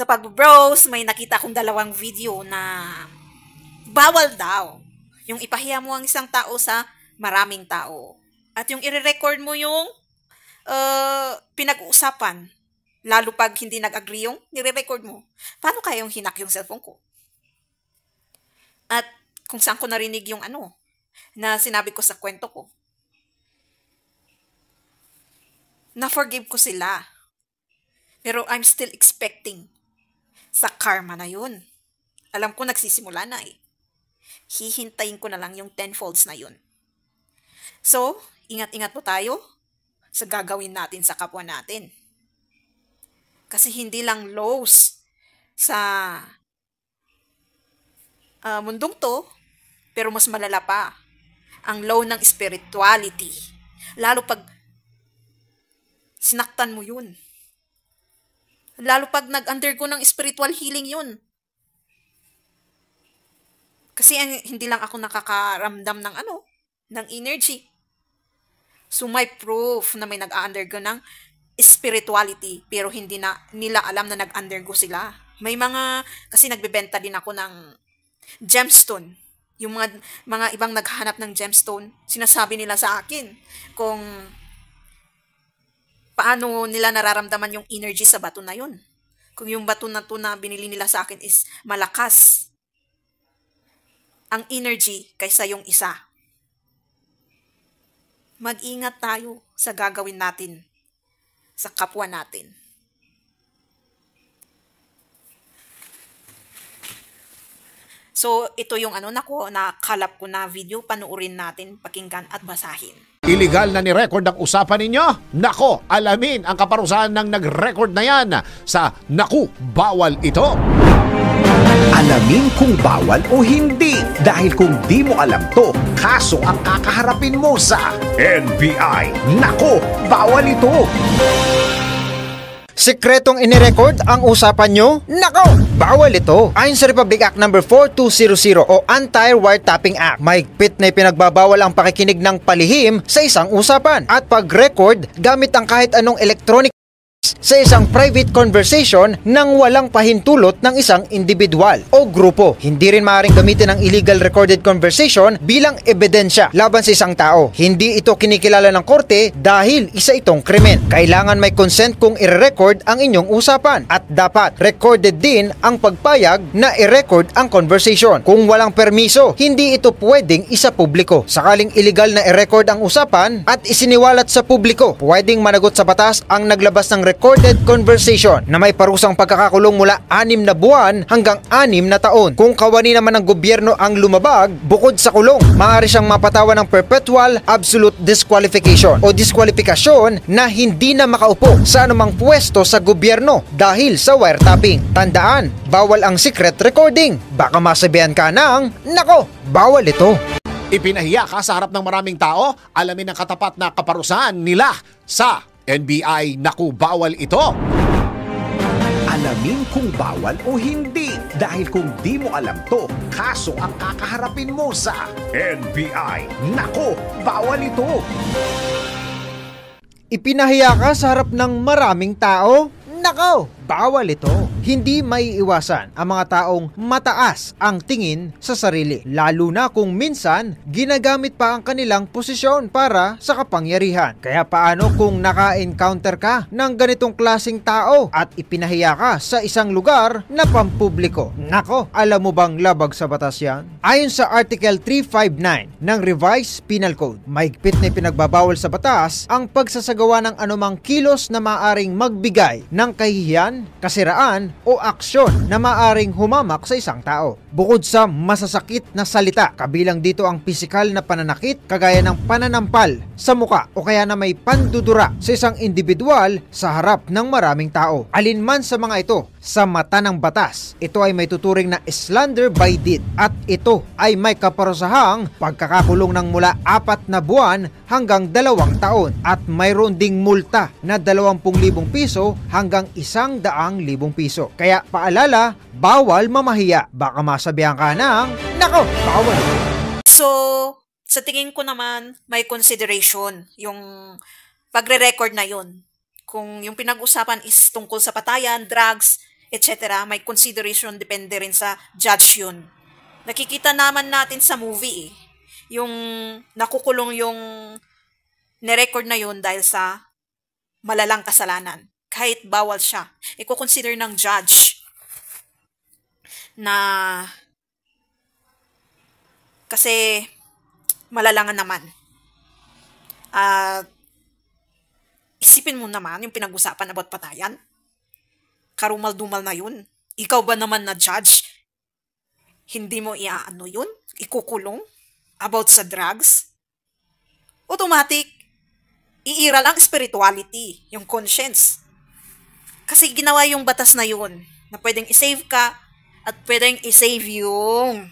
Sa pag-browse, may nakita akong dalawang video na bawal daw yung ipahiya mo ang isang tao sa maraming tao. At yung i-record mo yung pinag-uusapan. Lalo pag hindi nag-agree yung nire-record mo. Paano kaya yung hinak yung cellphone ko? At kung saan ko narinig yung na sinabi ko sa kwento ko. Na-forgive ko sila. Pero I'm still expecting sa karma na yun. Alam ko nagsisimula na eh. Hihintayin ko na lang yung tenfolds na yun. So, ingat-ingat po tayo sa gagawin natin sa kapwa natin. Kasi hindi lang lows sa mundong to, pero mas malala pa ang low ng spirituality. Lalo pag sinaktan mo yun. Lalo pag nag-undergo ng spiritual healing yun. Kasi hindi lang ako nakakaramdam ng energy. So may proof na may nag-undergo ng spirituality pero hindi na nila alam na nag-undergo sila. May kasi nagbebenta din ako ng gemstone. Yung mga ibang naghahanap ng gemstone, sinasabi nila sa akin kung paano nila nararamdaman yung energy sa bato na yun. Kung yung bato na to na binili nila sa akin is malakas ang energy kaysa yung isa. Mag-ingat tayo sa gagawin natin sa kapwa natin. So, ito yung nakalap ko na video, panuorin natin, pakinggan at basahin. Illegal na ni-record ang usapan ninyo? Nako, alamin ang kaparusahan ng nag-record na yan sa Naku, Bawal Ito. Alamin kung bawal o hindi dahil kung di mo alam to, kaso ang kakaharapin mo sa NBI. Nako, bawal ito! Sikretong inirecord ang usapan nyo? Nako! Bawal ito! Ayon sa Republic Act No. 4200 o Anti-Wiretapping Act, mahigpit na ipinagbabawal ang pakikinig ng palihim sa isang usapan at pag-record gamit ang kahit anong electronic sa isang private conversation nang walang pahintulot ng isang individual o grupo. Hindi rin maaaring gamitin ang illegal recorded conversation bilang ebidensya laban sa isang tao. Hindi ito kinikilala ng korte dahil isa itong krimen. Kailangan may consent kung i-record ang inyong usapan at dapat recorded din ang pagpayag na i-record ang conversation. Kung walang permiso, hindi ito pwedeng isa publiko. Sakaling illegal na i-record ang usapan at isiniwalat sa publiko, pwedeng managot sa batas ang naglabas ng recorded conversation na may parusang pagkakakulong mula 6 na buwan hanggang 6 na taon. Kung kawani naman ng gobyerno ang lumabag, bukod sa kulong, maaari siyang mapatawan ng perpetual absolute disqualification o diskwalifikasyon na hindi na makaupo sa anumang pwesto sa gobyerno dahil sa wiretapping. Tandaan, bawal ang secret recording. Baka masabihan ka ng, nako, bawal ito. Ipinahiya ka sa harap ng maraming tao? Alamin ang katapat na kaparusahan nila sa NBI. Naku, bawal ito! Alamin kung bawal o hindi dahil kung di mo alam to, kaso ang kakaharapin mo sa NBI. Nako, bawal ito! Ipinahiya ka sa harap ng maraming tao? Nako, bawal ito. Hindi may iwasan ang mga taong mataas ang tingin sa sarili, lalo na kung minsan ginagamit pa ang kanilang posisyon para sa kapangyarihan. Kaya paano kung naka-encounter ka ng ganitong klaseng tao at ipinahiya ka sa isang lugar na pampubliko? Nako, alam mo bang labag sa batas yan? Ayon sa Article 359 ng Revised Penal Code, mahigpit na pinagbabawal sa batas ang pagsasagawa ng anumang kilos na maaring magbigay ng kahihiyan, kasiraan o aksyon na maaring humamak sa isang tao. Bukod sa masasakit na salita, kabilang dito ang pisikal na pananakit kagaya ng pananampal sa muka o kaya na may pandudura sa isang individual sa harap ng maraming tao. Alinman sa mga ito, sa mata ng batas, ito ay may tuturing na slander by deed at ito ay may kaparusahang pagkakakulong ng mula 4 na buwan hanggang 2 taon at mayroon ding multa na 20,000 piso hanggang 100,000 piso. Kaya paalala, bawal mamahiya. Baka masabihan ka ng, nako, bawal. So, sa tingin ko naman, may consideration yung pagre-record na yun. Kung yung pinag-usapan is tungkol sa patayan, drugs, etc. May consideration, depende rin sa judge yun. Nakikita naman natin sa movie yung nakukulong yung nirecord na yun dahil sa malalang kasalanan. Kahit bawal siya, i-consider ng judge na kasi malalangan naman. Isipin mo naman yung pinag-usapan about patayan. Karumal-dumal na yun. Ikaw ba naman na judge? Hindi mo iaano yun? Ikukulong? About sa drugs? Automatic, iiral ang spirituality, yung conscience. Kasi ginawa yung batas na yun na pwedeng isave ka at pwedeng isave yung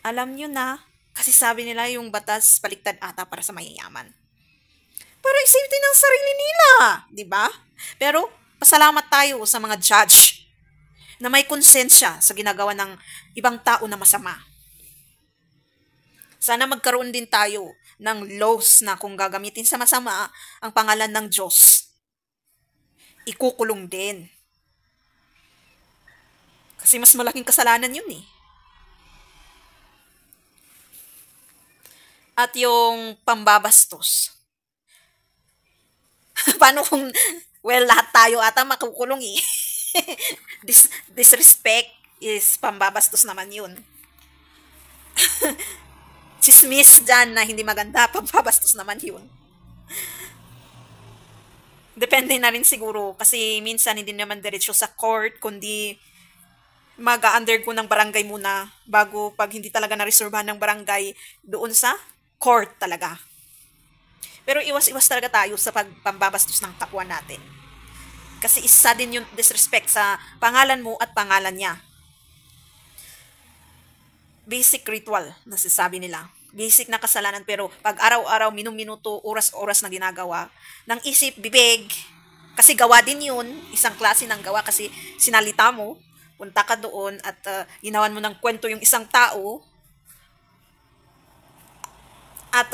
alam nyo na, kasi sabi nila yung batas baliktad ata para sa mayayaman. Para i-save din ang sarili nila, di ba? Pero pasalamat tayo sa mga judge na may konsensya sa ginagawa ng ibang tao na masama. Sana magkaroon din tayo ng laws na kung gagamitin sa masama ang pangalan ng Diyos, ikukulong din. Kasi mas malaking kasalanan yun eh. At yung pambabastos. Paano kung, well, lahat tayo ata makukulong eh. Disrespect is pambabastos naman yun. Chismis dyan na hindi maganda, pambabastos naman yun. Depende na rin siguro kasi minsan hindi naman diretso sa court, kundi mag-undergo ng barangay muna bago pag hindi talaga na-reservahan ng barangay doon sa court talaga. Pero iwas-iwas talaga tayo sa pambabastos ng kapwa natin. Kasi isa din yung disrespect sa pangalan mo at pangalan niya. Basic ritual na sasabi nila. Basic na kasalanan pero pag araw-araw, minum-minuto, oras-oras na ginagawa, ng isip, bibig, kasi gawa din yun, isang klase ng gawa kasi sinalita mo, punta ka doon at ginawan mo ng kwento yung isang tao, at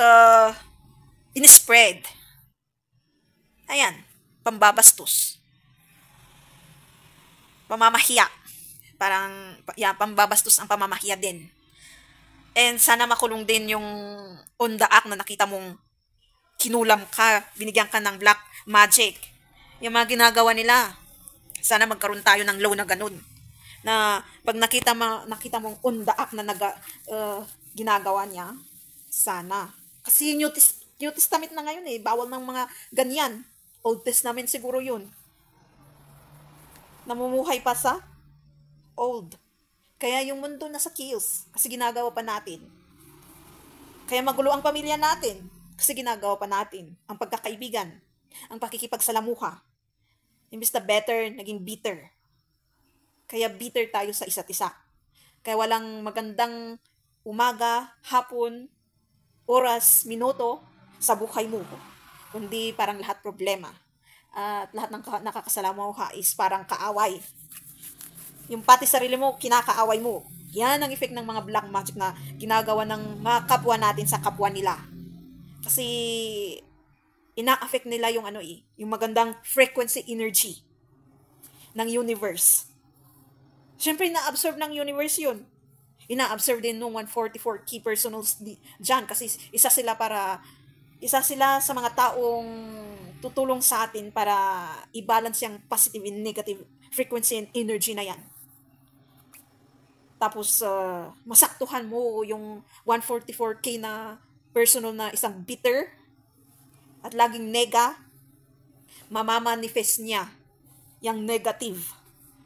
in-spread. Ayan, pambabastos. Pamamahiya. Parang, pambabastos ang pamamahiya din. And sana makulong din yung on the act na nakita mong kinulam ka, binigyan ka ng black magic. Yung mga ginagawa nila. Sana magkaroon tayo ng law na ganun. Na pag nakita mong on the act na ginagawa niya, sana. Kasi New Testament na ngayon eh. Bawal ng mga ganyan. Old Testament siguro yun. Namumuhay pa sa old. Kaya yung mundo nasa chaos. Kasi ginagawa pa natin. Kaya magulo ang pamilya natin. Kasi ginagawa pa natin. Ang pagkakaibigan. Ang pakikipagsalamuha. Imbis na better, naging bitter. Kaya bitter tayo sa isa't isa. Kaya walang magandang umaga, hapon, oras, minuto sa buhay mo. Kundi parang lahat problema. At lahat ng nakakasalamuha is parang kaaway. Yung pati sarili mo, kinakaaway mo. Yan ang effect ng mga black magic na ginagawa ng mga kapwa natin sa kapwa nila. Kasi ina-affect nila yung yung magandang frequency energy ng universe. Siyempre, ina-absorb ng universe yun. Ina-absorb din ng 144 key personals dyan kasi isa sila sa mga taong tutulong sa atin para i-balance yung positive and negative frequency and energy na yan. Tapos, masaktuhan mo yung 144K na personal na isang bitter at laging nega, mamamanifest niya yung negative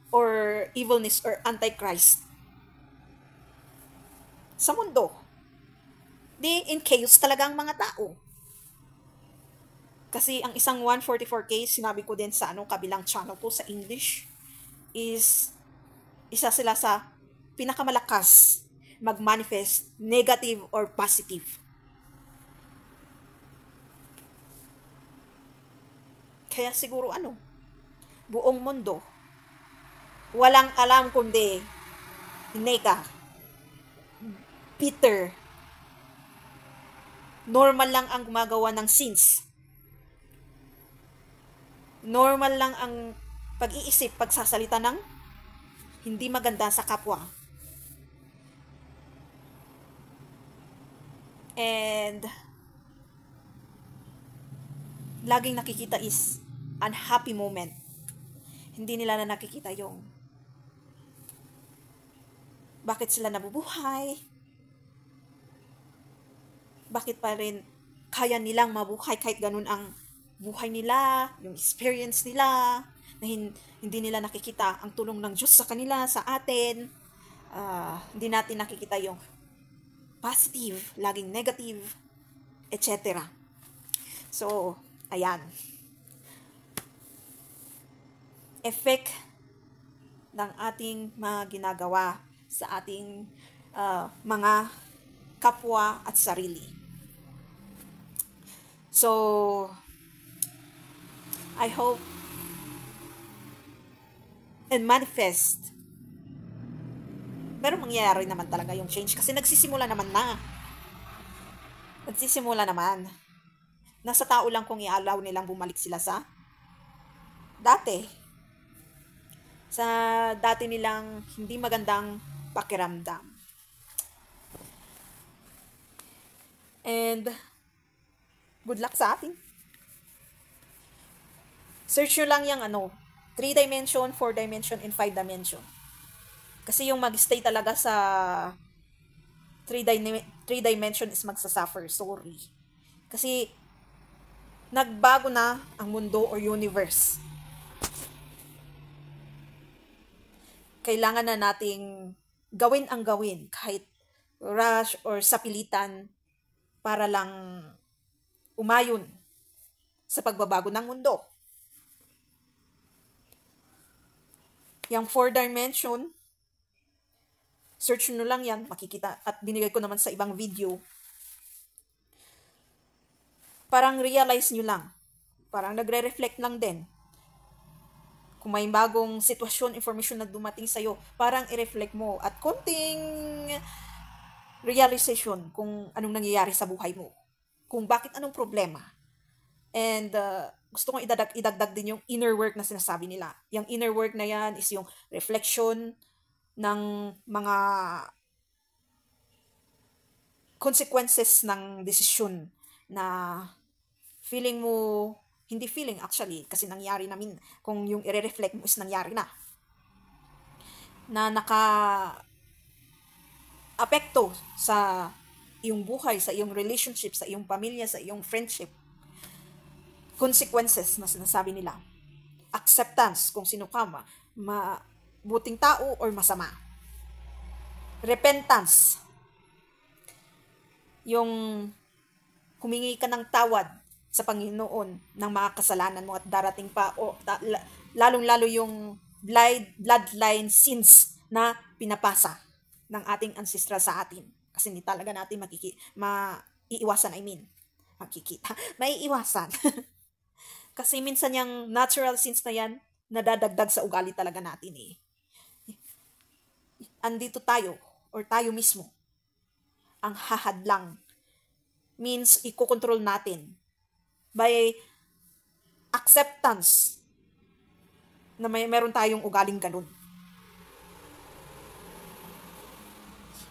or evilness or antichrist sa mundo. Di in chaos talaga ang mga tao. Kasi ang isang 144K, sinabi ko din sa kabilang channel ko sa English, is isa sila sa pinakamalakas mag-manifest negative or positive. Kaya siguro buong mundo, walang alam kundi nega, bitter, normal lang ang gumagawa ng sins. Normal lang ang pag-iisip, pagsasalita ng hindi maganda sa kapwa. And laging nakikita is unhappy moment. Hindi nila na nakikita yung bakit sila nabubuhay, bakit pa rin kaya nilang mabuhay kahit ganun ang buhay nila, yung experience nila, na hindi nila nakikita ang tulong ng Diyos sa kanila, sa atin. Hindi natin nakikita yung positive, laging negative, etc. So, ayan. Effect ng ating mga ginagawa sa ating mga kapwa at sarili. So, I hope and manifest pero mangyayari naman talaga yung change kasi nagsisimula naman na. Nagsisimula naman. Nasa tao lang kung i-allow nilang bumalik sila sa dati. Sa dati nilang hindi magandang pakiramdam. And good luck sa atin. Search nyo lang yung 3-dimension, 4-dimension, and 5-dimension. Kasi yung mag-stay talaga sa 3-dimension is magsasuffer. Sorry. Kasi nagbago na ang mundo or universe. Kailangan na nating gawin ang gawin kahit rush or sapilitan para lang umayon sa pagbabago ng mundo. Yung 4-dimension, search nyo lang yan, makikita. At binigay ko naman sa ibang video. Parang realize nyo lang. Parang nagre-reflect lang din. Kung may bagong sitwasyon, information na dumating sa'yo, parang i-reflect mo. At konting realization kung anong nangyayari sa buhay mo. Kung bakit anong problema. And gusto kong idagdag din yung inner work na sinasabi nila. Yung inner work na yan is yung reflection ng mga consequences ng desisyon na feeling mo, hindi feeling actually, kasi nangyari namin, kung yung i-reflect mo is nangyari na naka-apekto sa iyong buhay, sa iyong relationship, sa iyong pamilya, sa iyong friendship. Consequences na sinasabi nila. Acceptance, kung sino ka, mabuting tao or masama. Repentance, yung humingi ka ng tawad sa Panginoon ng mga kasalanan mo at darating pa, o lalong-lalo yung bloodline sins na pinapasa ng ating ancestral sa atin. Kasi hindi talaga natin maiiwasan, maiiwasan. Kasi minsan yung natural sins na yan, nadadagdag sa ugali talaga natin eh. Andito tayo, or tayo mismo, ang hahadlang. Means, ikokontrol natin by acceptance na meron tayong ugaling ganun.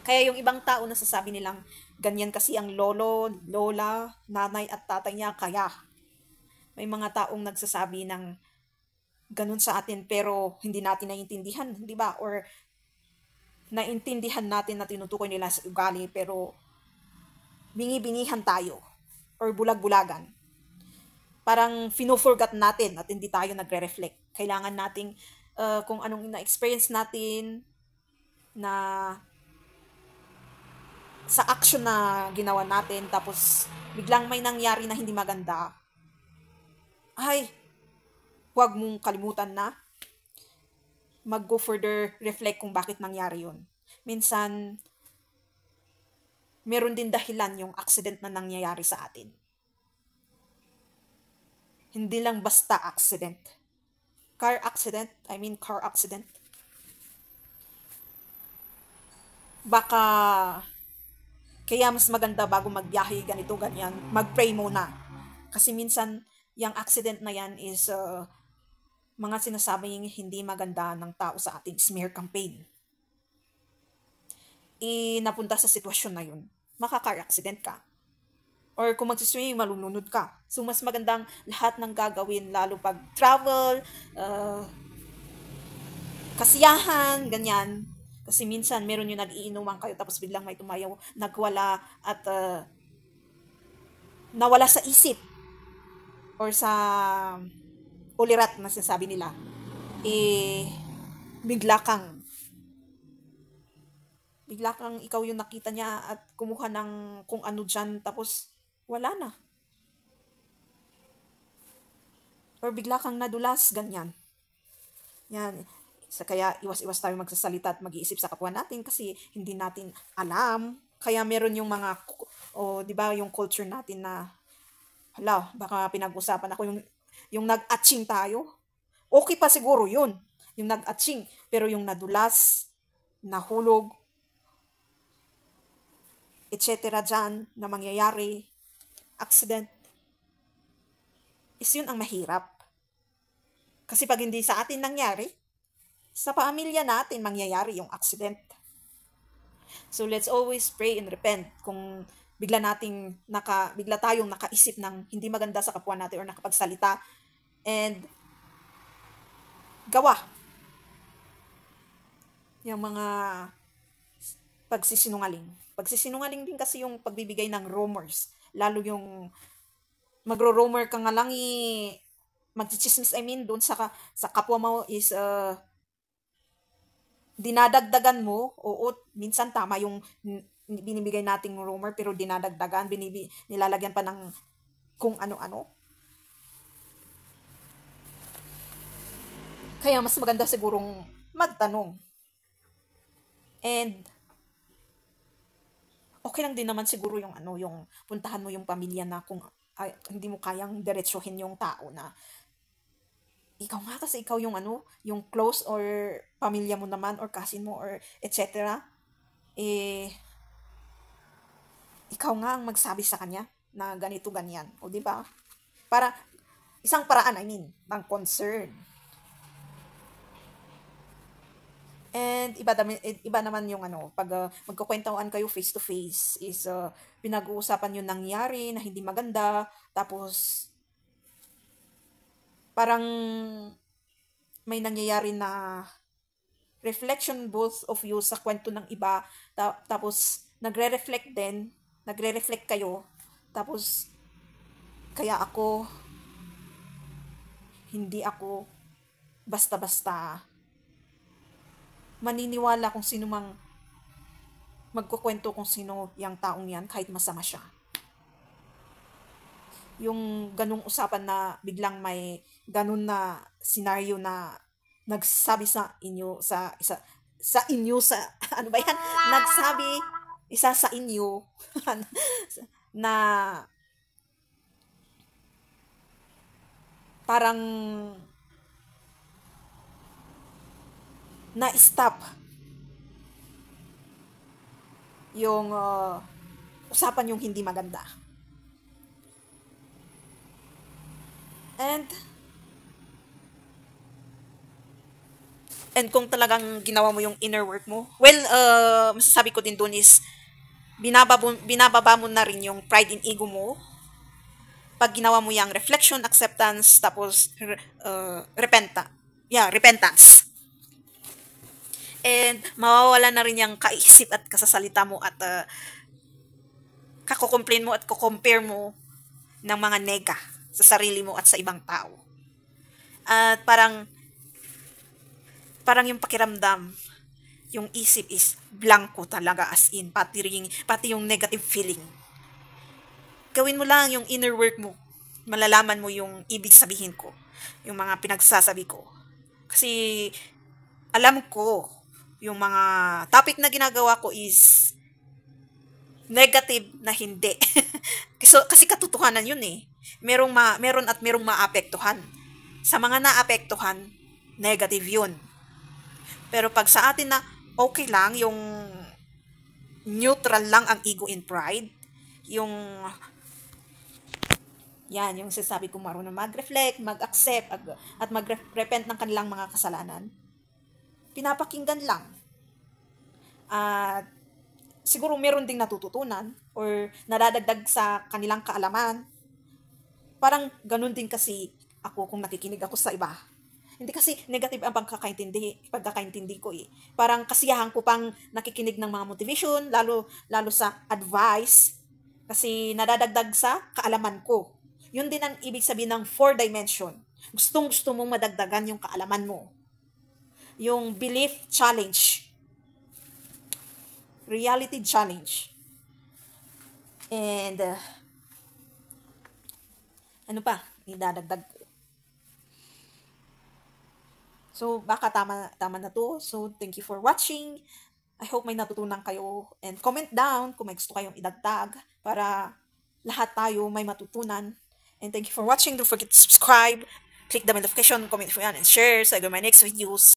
Kaya yung ibang tao nasasabi nilang, ganyan kasi ang lolo, lola, nanay at tatay niya, kaya may mga taong nagsasabi ng ganun sa atin pero hindi natin naiintindihan, di ba? Or naintindihan natin na tinutukoy nila sa ugali pero bingi-bingihan tayo or bulag-bulagan. Parang fino-forgot natin at hindi tayo nagre-reflect. Kailangan nating kung anong na-experience natin na sa action na ginawa natin tapos biglang may nangyari na hindi maganda, ay, huwag mong kalimutan na mag-go further reflect kung bakit nangyari yun. Minsan, meron din dahilan yung accident na nangyayari sa atin. Hindi lang basta accident. Car accident. Baka, kaya mas maganda bago magbiyahe, ganito, ganyan, mag-pray muna. Kasi minsan, yung accident na yan is mga sinasabing hindi maganda ng tao sa ating smear campaign, napunta sa sitwasyon na yun, makaka-car accident ka. Or kung magsiswimming, malulunod ka. So, mas magandang lahat ng gagawin, lalo pag travel, kasiyahan, ganyan. Kasi minsan, meron yung nag-iinuman kayo, tapos biglang may tumayaw, nagwala, at nawala sa isip. Or sa ulirat na sinasabi nila. Bigla kang ikaw yung nakita niya at kumuha ng kung ano dyan, tapos wala na. Or bigla kang nadulas, ganyan. Yan. Kaya iwas-iwas tayo magsasalita at mag-iisip sa kapwa natin kasi hindi natin alam. Kaya meron yung mga, di ba, yung culture natin na, hala, baka pinag-usapan ako yung nag-atching tayo. Okay pa siguro yun, yung nag-atching. Pero yung nadulas, nahulog, etc. dyan na mangyayari, accident, is yun ang mahirap. Kasi pag hindi sa atin nangyari, sa pamilya natin mangyayari yung accident. So let's always pray and repent kung bigla tayong nakaisip ng hindi maganda sa kapwa natin or nakapagsalita and gawa yung mga pagsisinungaling. Pagsisinungaling din kasi yung pagbibigay ng rumors. Lalo yung magro-rumor ka nga lang magchichismis, doon sa kapwa mo is dinadagdagan mo. Oo, minsan tama yung binibigay nating rumor pero dinadagdagan, nilalagyan pa ng kung ano-ano. Kaya mas maganda sigurong magtanong. And okay lang din naman siguro yung puntahan mo yung pamilya na kung hindi mo kayang diretsuhin yung tao na ikaw nga kasi ikaw yung yung close or pamilya mo naman or cousin mo or etc. Ikaw nga ang magsabi sa kanya na ganito ganyan, o di ba? Para isang paraan, ng concern. And iba naman yung pag magkukwentuhan kayo face to face is pinag-uusapan yung nangyari na hindi maganda, tapos parang may nangyayari na reflection both of you sa kwento ng iba, tapos nagre-reflect kayo, tapos kaya hindi ako basta-basta maniniwala kung sino mang magkukwento kung sino yung taong yan kahit masama siya. Yung ganung usapan na biglang may ganun na senaryo na nagsabi sa inyo ano ba yan? Nagsabi isa sa inyo na parang na-stop yung usapan yung hindi maganda. And kung talagang ginawa mo yung inner work mo, well, masasabi ko din dun is binababa mo na rin yung pride and ego mo pag ginawa mo yung reflection, acceptance, tapos repentance. And mawawala na rin yung kaisip at kasasalita mo at kakukomplain mo at kukompare mo ng mga nega sa sarili mo at sa ibang tao. At parang yung pakiramdam, yung isip is blanco talaga, as in, pati yung negative feeling. Gawin mo lang yung inner work mo. Malalaman mo yung ibig sabihin ko, yung mga pinagsasabi ko. Kasi alam ko, yung mga topic na ginagawa ko is negative na hindi. Kasi katotohanan yun eh. Meron at merong maapektuhan. Sa mga naapektuhan, negative yun. Pero pag sa atin na okay lang, yung neutral lang ang ego and pride, yung Yan, yung sinasabi ko marunong mag-reflect, mag-accept, at mag-repent ng kanilang mga kasalanan. Pinapakinggan lang. At siguro meron ding natututunan or nadadagdag sa kanilang kaalaman. Parang ganun din kasi ako kung nakikinig ako sa iba. Hindi kasi negative ang pagkakaintindi ko eh. Parang kasiyahan ko pang nakikinig ng mga motivation, lalo sa advice, kasi nadadagdag sa kaalaman ko. Yun din ang ibig sabihin ng 4 dimension. Gusto mong madagdagan yung kaalaman mo. Yung belief challenge. Reality challenge. And, ano pa? Idadagdag ko. So, baka tama na to. So, thank you for watching. I hope may natutunan kayo. And comment down kung may gusto kayong idagdag para lahat tayo may matutunan. And thank you for watching. Don't forget to subscribe, click the notification, comment if you want, and share. So I go my next videos.